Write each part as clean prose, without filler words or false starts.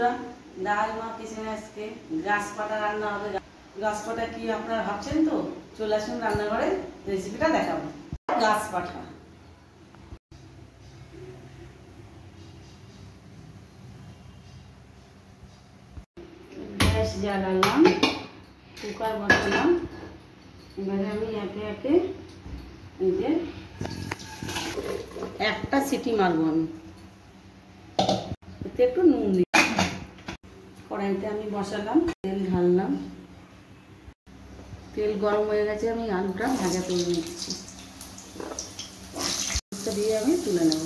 বন্ধুরা, দাই মা কিচেনে আজকে গাছ পাটা রান্না হবে। গাছ পাটা কি আপনারা ভাবছেন? তো চলে আসুন রান্নাঘরে, রেসিপিটা দেখাবো। গাছ পাটা গ্যাস জ্বালালাম, কুকার বসালাম। এবারে আমি একে একে এই যে একটা সিটি মারবো। আমি এতে একটু নুন দিই। কড়াইতে আমি বসালাম, তেল ঢাললাম। তেল গরম হয়ে গেছে, আমি আলুটা ভাজা করে নিচ্ছি। দিয়ে আমি তুলে নেব।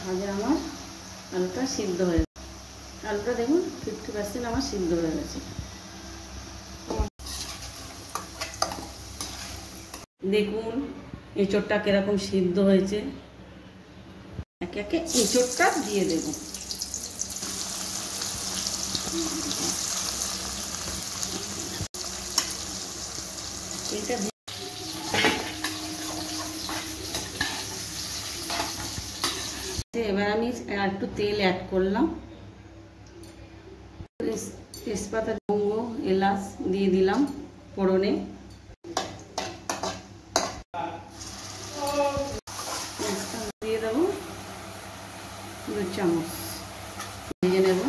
ভাজা আমার আলুটা সিদ্ধ হয়ে গেছে। আলুটা দেখুন 50% আমার সিদ্ধ হয়ে গেছে। দেখুন এঁচোড়টা কিরকম সিদ্ধ হয়েছে। একে একে এঁচোড়টা দিয়ে দেব। এটা এবার আমি একটু তেল অ্যাড করলাম। তেজপাতা, লবঙ্গ, এলাচ দিয়ে দিলাম ফোড়নে। দিয়ে দেবো 2 চামচ, ভেজে নেব।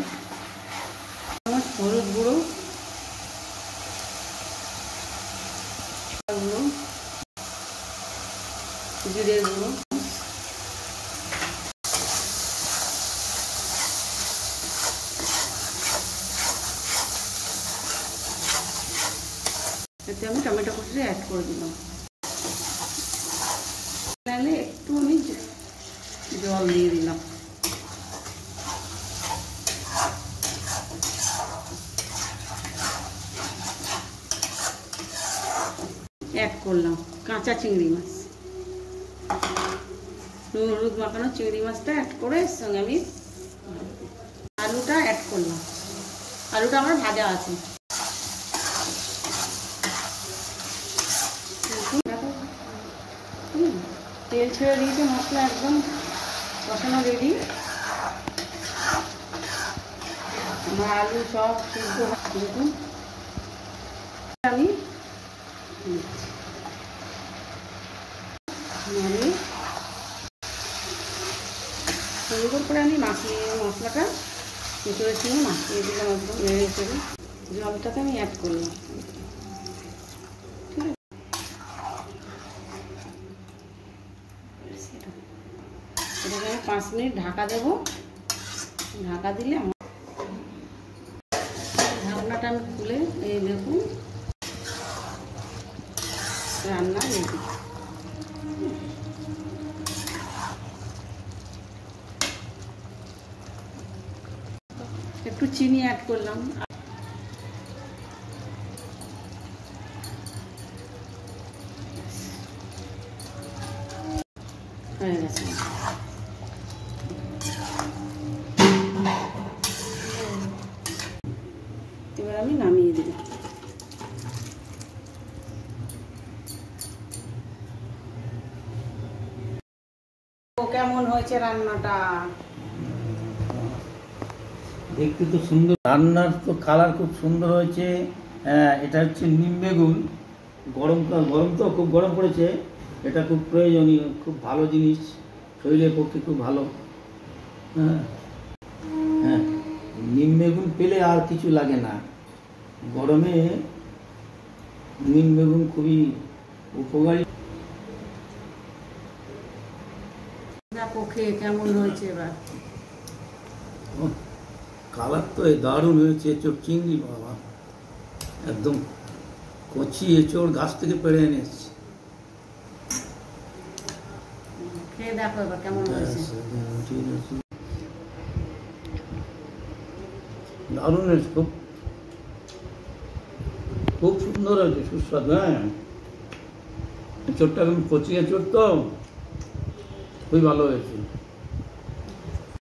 হলুদ গুঁড়ো, জিরে গুঁড়ো, এতে আমি টমেটো কুচি অ্যাড করে দিলাম। নাহলে একটু আমি জল দিয়ে দিলাম। অ্যাড করলাম কাঁচা চিংড়ি মাছ, নুন হলুদ মাখানো চিংড়ি মাছটা অ্যাড করে এর সঙ্গে আমি আলুটা অ্যাড করলাম। আলুটা আমার ভাজা আছে। তেল ছেড়ে দিয়েছে, মশলা একদম কষানো রেডি। আমার আলু সব সিদ্ধ দেখুন। আমি সুন্দর করে আমি মাখিয়ে মশলাটা এঁচোড়ের সঙ্গে মাখিয়ে দিলাম। একদম নেড়ে চেড়ে জলটাকে আমি অ্যাড করলাম। ঠিক আছে, এটাকে আমি 5 মিনিট ঢাকা দেবো। ঢাকা দিলে আমার ঢাকনাটা আমি খুলে এই দেখুন রান্না রেডি। একটু চিনি অ্যাড করলাম। হয়ে গেছে। এবার আমি নামিয়ে দিলাম। কেমন হয়েছে রান্নাটা? দেখতে তো সুন্দর, রান্নার তো কালার খুব সুন্দর হয়েছে। এটা হচ্ছে নিম বেগুন। গরম তো খুব গরম পড়েছে, এটা খুব প্রয়োজনীয়, খুব ভালো জিনিস, শরীরের পক্ষে খুব ভালো। হ্যাঁ হ্যাঁ, নিম বেগুন পেলে আর কিছু লাগে না। গরমে নিম বেগুন খুবই উপকারী। দেখো খেয়ে কেমন হয়েছে এবার। কালার তো দারুণ হয়েছে। এঁচোড় চিংড়ি, বাবা একদম কচি এঁচোড়, গাছ থেকে পেড়ে এনেছি। খেয়ে দেখো এবার কেমন হয়েছে। দারুণ হয়েছে, খুব খুব সুন্দর হয়েছে, সুস্বাদু। হ্যাঁ, এঁচোড়টা একদম কচি এঁচোড় তো খুবই ভালো হয়েছে।